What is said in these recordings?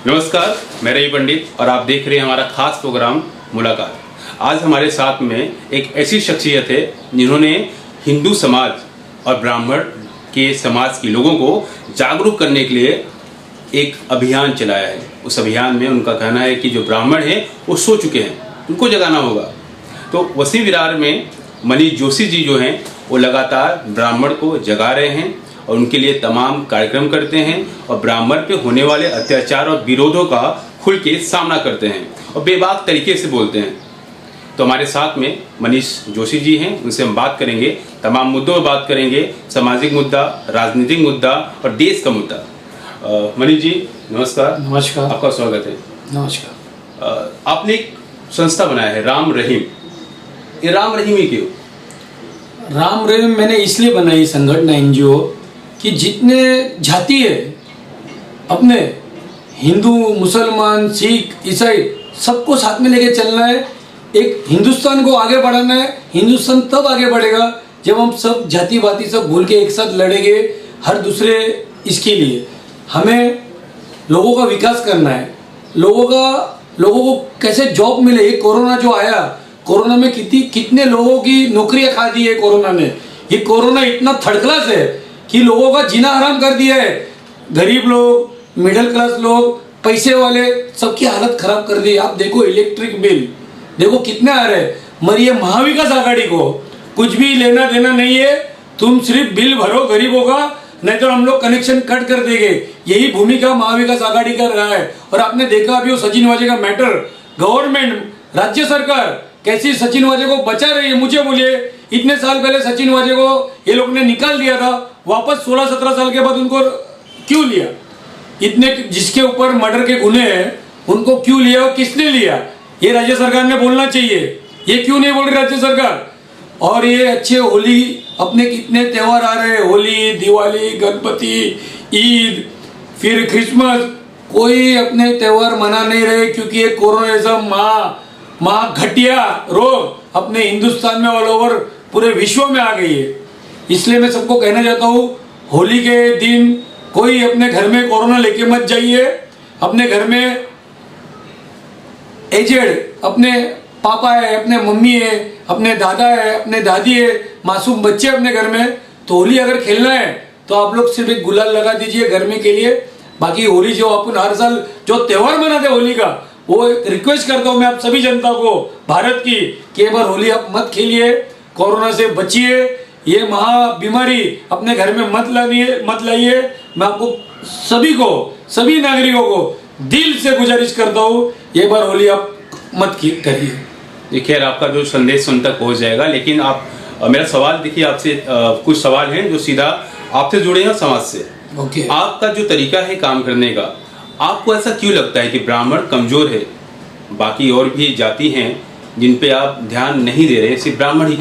नमस्कार, मैं रवि पंडित और आप देख रहे हैं हमारा खास प्रोग्राम मुलाकात। आज हमारे साथ में एक ऐसी शख्सियत है जिन्होंने हिंदू समाज और ब्राह्मण के समाज के लोगों को जागरूक करने के लिए एक अभियान चलाया है। उस अभियान में उनका कहना है कि जो ब्राह्मण हैं वो सो चुके हैं, उनको जगाना होगा। तो वसी विरार में मनीष जोशी जी जो हैं वो लगातार ब्राह्मण को जगा रहे हैं और उनके लिए तमाम कार्यक्रम करते हैं और ब्राह्मण पे होने वाले अत्याचार और विरोधों का खुल के सामना करते हैं और बेबाक तरीके से बोलते हैं। तो हमारे साथ में मनीष जोशी जी हैं, उनसे हम बात करेंगे, तमाम मुद्दों पर बात करेंगे, सामाजिक मुद्दा, राजनीतिक मुद्दा और देश का मुद्दा। मनीष जी नमस्कार। नमस्कार, आपका स्वागत है। नमस्कार। आपने एक संस्था बनाया है राम रहीम। ये राम रहीम ही क्यों? राम रहीम मैंने इसलिए बनाई संगठन एनजीओ कि जितने जाति है अपने हिंदू, मुसलमान, सिख, ईसाई सबको साथ में लेके चलना है। एक हिंदुस्तान को आगे बढ़ाना है। हिंदुस्तान तब आगे बढ़ेगा जब हम सब जाति बाती सब भूल के एक साथ लड़ेंगे हर दूसरे इसके लिए। हमें लोगों का विकास करना है। लोगों को कैसे जॉब मिले। ये कोरोना जो आया, कोरोना में कितने लोगों की नौकरियां खा दी है कोरोना ने। ये कोरोना इतना थर्ड क्लास है कि लोगों का जीना हराम कर दिया है। गरीब लोग, मिडिल क्लास लोग, पैसे वाले सबकी हालत खराब कर दी। आप देखो इलेक्ट्रिक बिल देखो कितने आ रहे हैं। मगर ये महाविकास आघाड़ी को कुछ भी लेना देना नहीं है। तुम सिर्फ बिल भरो गरीबों का, नहीं तो हम लोग कनेक्शन कट कर देंगे। यही भूमिका महाविकास आघाड़ी कर रहा है। और आपने देखा अभी वो सचिन वाजे का मैटर, गवर्नमेंट, राज्य सरकार कैसी सचिन वाजे को बचा रही है। मुझे बोलिए, इतने साल पहले सचिन वाजे को ये लोग ने निकाल दिया था, वापस 16-17 साल के बाद उनको क्यों लिया? इतने जिसके ऊपर मर्डर के गुने हैं उनको क्यों लिया और किसने लिया? ये राज्य सरकार ने बोलना चाहिए। ये क्यों नहीं बोल रही राज्य सरकार? और ये अच्छे होली, अपने कितने त्योहार आ रहे हैं, होली, दिवाली, गणपति, ईद, फिर क्रिसमस, कोई अपने त्योहार मना नहीं रहे क्योंकि ये कोरोना जैसा महा घटिया रोग अपने हिंदुस्तान में ऑल ओवर पूरे विश्व में आ गई है। इसलिए मैं सबको कहना चाहता हूँ, होली के दिन कोई अपने घर में कोरोना लेके मत जाइए। अपने घर में एजेड, अपने पापा है, अपने मम्मी है, अपने दादा है, अपने दादी है, मासूम बच्चे अपने घर में, तो होली अगर खेलना है तो आप लोग सिर्फ एक गुलाल लगा दीजिए घर में के लिए। बाकी होली जो अपन हर साल जो त्योहार मनाते होली का, वो रिक्वेस्ट करता हूँ मैं आप सभी जनता को भारत की कि एक बार होली आप मत खेलिए, कोरोना से बचिए, ये महा बीमारी अपने घर में मत लाइए। मैं आपको सभी नागरिकों को दिल से गुजारिश करता हूँ, ये बार होली आप मत करिए। खैर, आपका जो संदेश उन तक पहुंच जाएगा, लेकिन आप मेरा सवाल देखिए, आपसे कुछ सवाल हैं जो सीधा आपसे जुड़े हैं समाज से। ओके। आपका जो तरीका है काम करने का, आपको ऐसा क्यों लगता है कि ब्राह्मण कमजोर है, बाकी और भी जाति हैं जिन पे आप ध्यान नहीं दे रहे, सिर्फ ब्राह्मण ही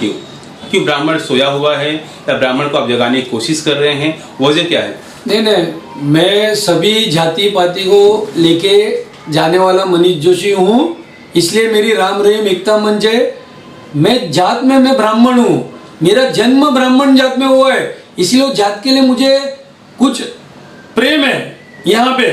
क्यों ब्राह्मण सोया हुआ है या ब्राह्मण को आप जगाने की कोशिश कर रहे हैं, वजह क्या है? नहीं, मैं सभी जाति पाति को लेके जाने वाला मनीष जोशी हूँ। इसलिए मेरी राम रहीम एकता मंच है। मैं जात में मैं ब्राह्मण हूँ, मेरा जन्म ब्राह्मण जात में हुआ है, इसलिए उस जात के लिए मुझे कुछ प्रेम है यहाँ पे।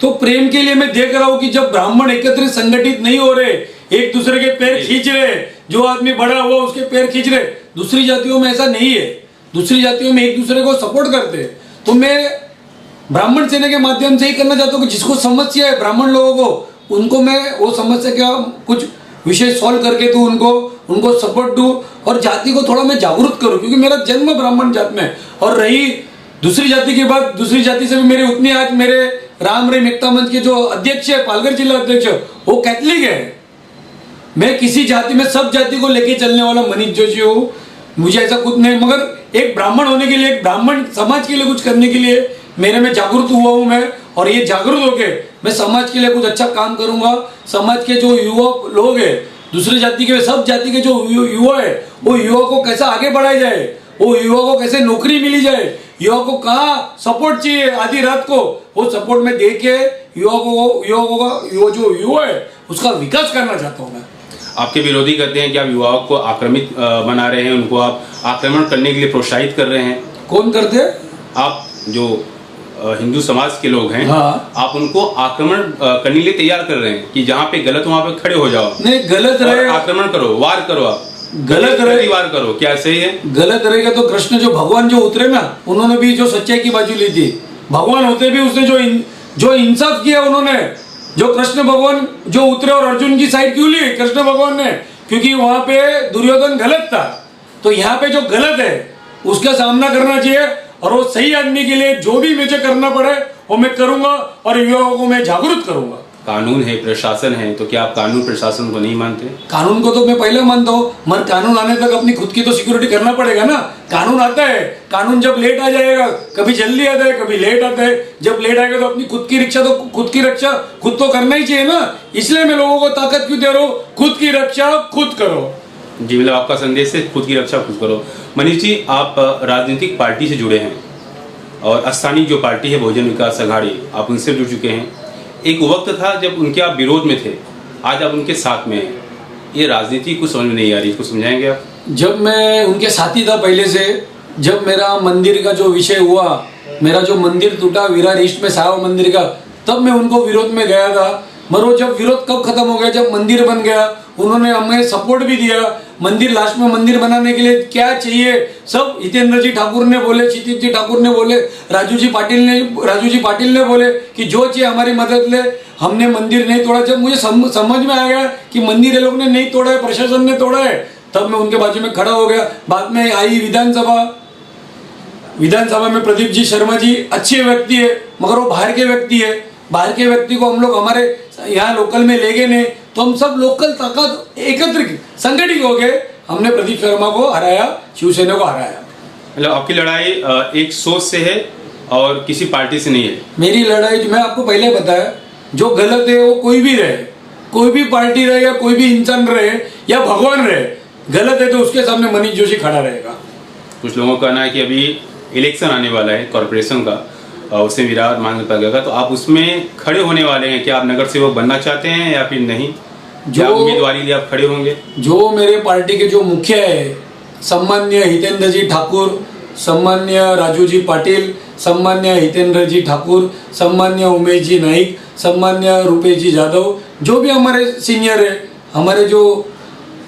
तो प्रेम के लिए मैं देख रहा हूँ कि जब ब्राह्मण एकत्र संगठित नहीं हो रहे, एक दूसरे के पैर खींच रहे, जो आदमी बड़ा हुआ उसके पैर खींच रहे। दूसरी जातियों में ऐसा नहीं है। दूसरी जातियों में एक दूसरे को सपोर्ट करते हैं। तो मैं ब्राह्मण सेना के माध्यम से ही करना चाहता हूँ कि जिसको समस्या है ब्राह्मण लोगों को, उनको मैं वो समस्या का कुछ विषय सॉल्व करके दूँ, उनको सपोर्ट दूँ और जाति को थोड़ा मैं जागरूक करूँ, क्योंकि मेरा जन्म ब्राह्मण जात में। और रही दूसरी जाति की बात, दूसरी जाति से भी मेरे उतनी, आज मेरे राम रहीम एकता मंच के जो अध्यक्ष है, पालघर जिला अध्यक्ष, वो कैथलिक है। मैं किसी जाति में सब जाति को लेके चलने वाला मनीष जोशी हूँ। मुझे ऐसा कुछ नहीं, मगर एक ब्राह्मण होने के लिए, एक ब्राह्मण समाज के लिए कुछ करने के लिए मेरे में जागरूक हुआ हूँ मैं। और ये जागरूक होके मैं समाज के लिए कुछ अच्छा काम करूंगा। समाज के जो युवा लोग हैं, दूसरी जाति के, सब जाति के जो युवा है, वो युवा को कैसे आगे बढ़ाया जाए, वो युवा को कैसे नौकरी मिली जाए, युवा को कहाँ सपोर्ट चाहिए आधी रात को, वो सपोर्ट में दे के युवा जो युवा है उसका विकास करना चाहता हूँ मैं। आपके विरोधी कहते हैं कि आप युवाओं को आक्रामित बना रहे हैं, उनको आप आक्रमण करने के लिए प्रोत्साहित कर रहे हैं। कौन करते हैं? आप जो हिंदू समाज के लोग हैं, हाँ। आप उनको आक्रमण करने के लिए तैयार कर रहे हैं कि जहाँ पे गलत वहां पे खड़े हो जाओ, नहीं गलत और रहे, आक्रमण करो, वार करो, आप गलत रहे, वार करो, क्या सही है? गलत रहेगा तो कृष्ण जो भगवान जो उतरे ना, उन्होंने भी जो सच्चाई की बाजू ली थी, भगवान होते भी उसने जो इंसाफ किया उन्होंने, जो कृष्ण भगवान जो उतरे और अर्जुन की साइड क्यों ली कृष्ण भगवान ने? क्योंकि वहां पे दुर्योधन गलत था, तो यहाँ पे जो गलत है उसका सामना करना चाहिए, और वो सही आदमी के लिए जो भी मुझे करना पड़े वो मैं करूंगा, और युवाओं को मैं जागरूक करूंगा। कानून है, प्रशासन है, तो क्या आप कानून प्रशासन को नहीं मानते? कानून को तो मैं पहले मानता हूँ, मगर कानून आने तक अपनी खुद की तो सिक्योरिटी करना पड़ेगा ना। कानून आता है, कानून जब लेट आ जाएगा, कभी जल्दी आता है कभी लेट आता है, जब लेट आएगा तो अपनी खुद की रक्षा खुद तो करना ही चाहिए ना। इसलिए मैं लोगों को ताकत क्यों दे रहा हूँ, खुद की रक्षा खुद करो। जी, मतलब आपका संदेश है खुद की रक्षा खुद करो। मनीष जी, आप राजनीतिक पार्टी से जुड़े हैं और स्थानीय जो पार्टी है बहुजन विकास अघाड़ी, आप उनसे जुड़ चुके हैं। एक वक्त था जब उनके आप विरोध में थे, आज आप उनके साथ में हैं। ये राजनीति कुछ समझ में नहीं आ रही, इसको समझाएंगे आप? जब मैं उनके साथी था पहले से, जब मेरा मंदिर का जो विषय हुआ, मेरा जो मंदिर टूटा विरार ईस्ट में साहब मंदिर का, तब मैं उनको विरोध में गया था। मगर वो जब विरोध कब खत्म हो गया, जब मंदिर बन गया, उन्होंने हमें सपोर्ट भी दिया। मंदिर लास्ट में मंदिर बनाने के लिए क्या चाहिए सब हितेंद्र जी ठाकुर ने बोले, क्षितिज जी ठाकुर ने बोले, राजू जी पाटिल ने बोले कि जो चाहिए हमारी मदद ले। हमने मंदिर नहीं तोड़ा। जब मुझे समझ में आ गया कि मंदिर ये लोग ने नहीं तोड़ा है, प्रशासन ने तोड़ा है, तब मैं उनके बाजू में खड़ा हो गया। बाद में आई विधानसभा में प्रदीप जी शर्मा जी अच्छे व्यक्ति है, मगर वो बाहर के व्यक्ति है। बाहर के व्यक्ति को हम लोग हमारे यहाँ लोकल में ले गए नहीं, तो हम सब लोकल ताकत एकत्रित संगठित हो गए, हमने प्रदीप शर्मा को हराया, शिवसेना को हराया। मतलब आपकी लड़ाई एक सोच से है और किसी पार्टी से नहीं है? मेरी लड़ाई मैं आपको पहले बताया, जो गलत है वो कोई भी रहे, कोई भी पार्टी रहे या कोई भी इंसान रहे या भगवान रहे, गलत है तो उसके सामने मनीष जोशी खड़ा रहेगा। कुछ लोगों का कहना है कि अभी इलेक्शन आने वाला है कॉर्पोरेशन का, उसमें विराट मांग लगेगा, तो आप उसमें खड़े होने वाले हैं? क्या आप नगर सेवक बनना चाहते हैं या फिर नहीं? जो उम्मीदवारी लिए आप खड़े होंगे? जो मेरे पार्टी के जो मुखिया है, सम्मान्य हितेंद्र जी ठाकुर, सम्मान्य राजू जी पाटिल, सम्मान्य हितेंद्र जी ठाकुर, सम्मान्य उमेश जी नाइक, सम्मान्य रूपेश जी जाधव, जो भी हमारे सीनियर है, हमारे जो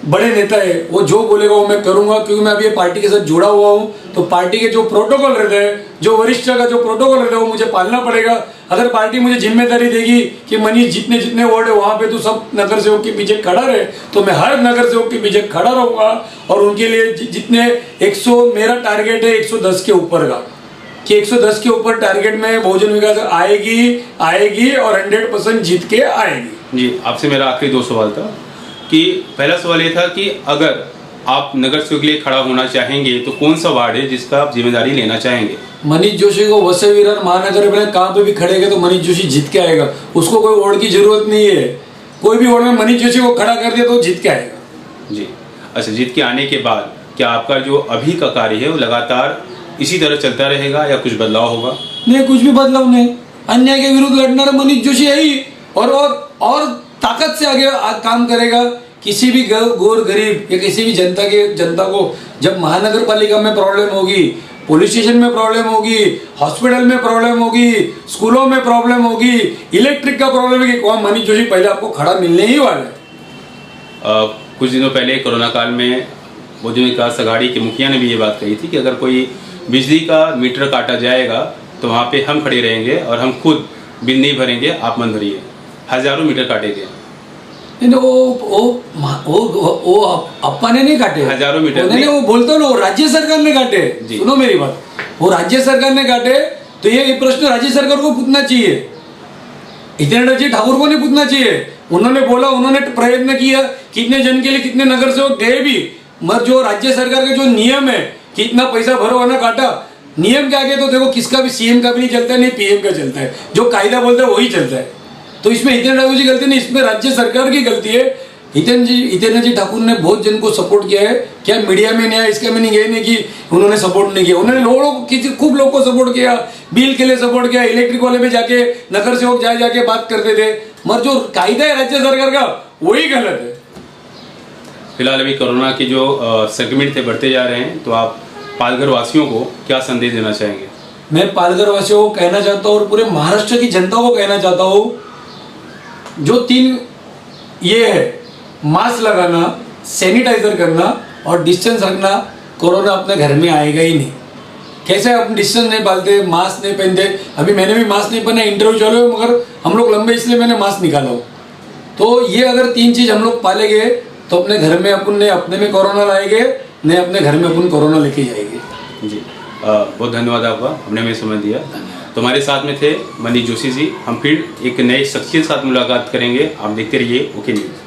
बड़े नेता है, वो जो बोलेगा वो मैं करूंगा। क्योंकि मैं अभी पार्टी के साथ जुड़ा हुआ हूँ, तो पार्टी के जो प्रोटोकॉल रहते हैं, जो वरिष्ठ का जो प्रोटोकॉल रहता है, वो मुझे पालना पड़ेगा। अगर पार्टी मुझे जिम्मेदारी देगी कि मनीष जितने वार्ड है वहाँ पे तो सब नगर सेवक के पीछे खड़ा रहे, तो मैं हर नगर सेवक के पीछे खड़ा रहूंगा। और उनके लिए जितने 100 मेरा टारगेट है 110 के ऊपर का, कि 110 के ऊपर टारगेट में बहुजन विकास आएगी और 100% जीत के आएगी। जी, आपसे मेरा आखिरी 2 सवाल था कि पहला सवाल ये था कि अगर आप नगर सेवक के लिए खड़ा होना चाहेंगे तो कौन सा वार्ड है जिसका आप जिम्मेदारी लेना चाहेंगे? मनीष जोशी को वसई विरार महानगर में कहाँ पे भी खड़ेगा तो मनीष जोशी जीत के आएगा। उसको कोई वार्ड की जरूरत नहीं है, कोई भी वार्ड में मनीष जोशी को खड़ा कर दिया तो जीत के आएगा। जी, अच्छा, जीत के आने के बाद क्या आपका जो अभी का कार्य है वो लगातार इसी तरह चलता रहेगा या कुछ बदलाव होगा? नहीं, कुछ भी बदलाव नहीं। अन्याय के विरुद्ध लड़ना मनीष जोशी है ही, और ताकत से आगे काम करेगा। किसी भी गोर गरीब या किसी भी जनता को जब महानगर पालिका में प्रॉब्लम होगी, पुलिस स्टेशन में प्रॉब्लम होगी, हॉस्पिटल में प्रॉब्लम होगी, स्कूलों में प्रॉब्लम होगी, इलेक्ट्रिक का प्रॉब्लम है, कि मनीष जोशी पहले आपको खड़ा मिलने ही वाला है। कुछ दिनों पहले कोरोना काल में बहुजन विकास अघाड़ी के मुखिया ने भी ये बात कही थी कि अगर कोई बिजली का मीटर काटा जाएगा तो वहाँ पे हम खड़े रहेंगे और हम खुद बिल नहीं भरेंगे, आप मन भरिए। हजारों मीटर काटे गए। वो अप्पा ने नहीं काटे, हजारों मीटर नहीं, वो बोलते ना, वो राज्य सरकार ने काटे। सुनो मेरी बात, वो राज्य सरकार ने काटे, तो ये प्रश्न राज्य सरकार को पूछना चाहिए, हितेंद्र जी ठाकुर को नहीं पूछना चाहिए। उन्होंने बोला, उन्होंने प्रयत्न किया, कितने जन के लिए कितने नगर सेवक गए भी, मगर जो राज्य सरकार के जो नियम है कि इतना पैसा भरो ना काटा, नियम के आगे तो देखो किसका भी, सीएम का भी नहीं चलता है, नहीं पीएम का चलता है, जो कायदा बोलता है वही चलता है। तो इसमें हितेंद्र ठाकुर जी गलती नहीं, इसमें राज्य सरकार की गलती है। हितेंद्र जी ठाकुर ने बहुत जन को सपोर्ट किया है। क्या मीडिया में नहीं आया इसका मीनिंग ये नहीं कि उन्होंने सपोर्ट नहीं किया, उन्होंने खूब लोगों को सपोर्ट किया, बिल के लिए सपोर्ट किया, इलेक्ट्रिक वाले में जाके नगर सेवक जाके बात करते थे, मगर जो कायदा है राज्य सरकार का वही गलत है। फिलहाल अभी कोरोना के जो संक्रमित थे बढ़ते जा रहे हैं, तो आप पालघर वासियों को क्या संदेश देना चाहेंगे? मैं पालघर वासियों को कहना चाहता हूँ और पूरे महाराष्ट्र की जनता को कहना चाहता हूँ, जो 3 ये है, मास्क लगाना, सैनिटाइजर करना और डिस्टेंस रखना, कोरोना अपने घर में आएगा ही नहीं। कैसे हम डिस्टेंस नहीं पालते, मास्क नहीं पहनते, अभी मैंने भी मास्क नहीं पहना, इंटरव्यू चालू है मगर हम लोग लंबे इसलिए मैंने मास्क निकाला हो। तो ये अगर 3 चीज हम लोग पालेंगे तो अपने घर में अपन ने अपने में कोरोना लाएंगे, नहीं अपने घर में अपन कोरोना लेके जाएंगे। जी बहुत धन्यवाद आपका, हमने हमें समय दिया। तो हमारे साथ में थे मनीष जोशी जी। हम फिर एक नए शख्सियत के साथ मुलाकात करेंगे। आप देखते रहिए ओके न्यूज़।